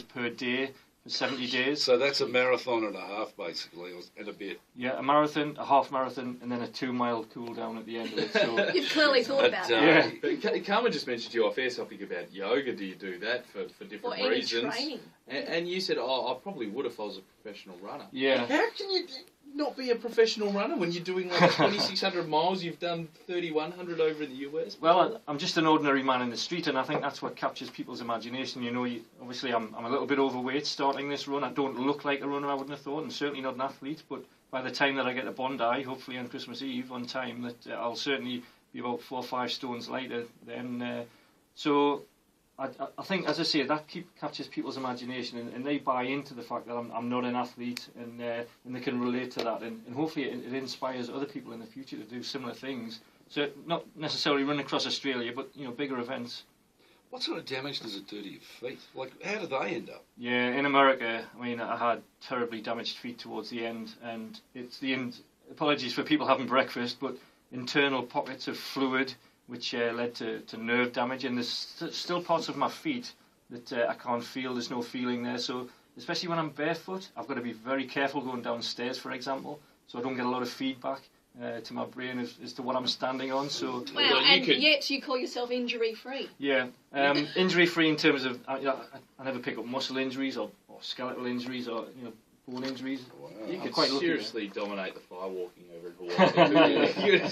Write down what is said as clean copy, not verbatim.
per day for 70 days. So that's a marathon and a half, basically, and a bit. Yeah, a marathon, a half marathon, and then a 2-mile cool down at the end of it. So You've clearly thought about that. yeah. But Carmen just mentioned to you off air something about yoga. Do you do that for different Or any reasons? training. And you said, oh, I probably would if I was a professional runner. Yeah. How can you not be a professional runner when you're doing like 2,600 miles? You've done 3,100 over in the US. Well, I'm just an ordinary man in the street, and I think that's what captures people's imagination. You know, obviously I'm a little bit overweight starting this run. I don't look like a runner, I wouldn't have thought, and certainly not an athlete. But by the time that I get to Bondi, hopefully on Christmas Eve on time, that I'll certainly be about 4 or 5 stones lighter then. So I think, as I say, that captures people's imagination, and they buy into the fact that I'm not an athlete, and they can relate to that, and hopefully it inspires other people in the future to do similar things. So not necessarily run across Australia, but bigger events. What sort of damage does it do to your feet? Like, how do they end up? Yeah, in America, I mean, I had terribly damaged feet towards the end, and it's apologies for people having breakfast, but internal pockets of fluid, which led to nerve damage, and there's still parts of my feet that I can't feel. There's no feeling there, so especially when I'm barefoot, I've got to be very careful going downstairs, for example, so I don't get a lot of feedback to my brain as to what I'm standing on. So wow, and yet you call yourself injury-free. Yeah, injury-free in terms of I never pick up muscle injuries or skeletal injuries or bone injuries. You could quite seriously dominate the firewalking over in Hawaii.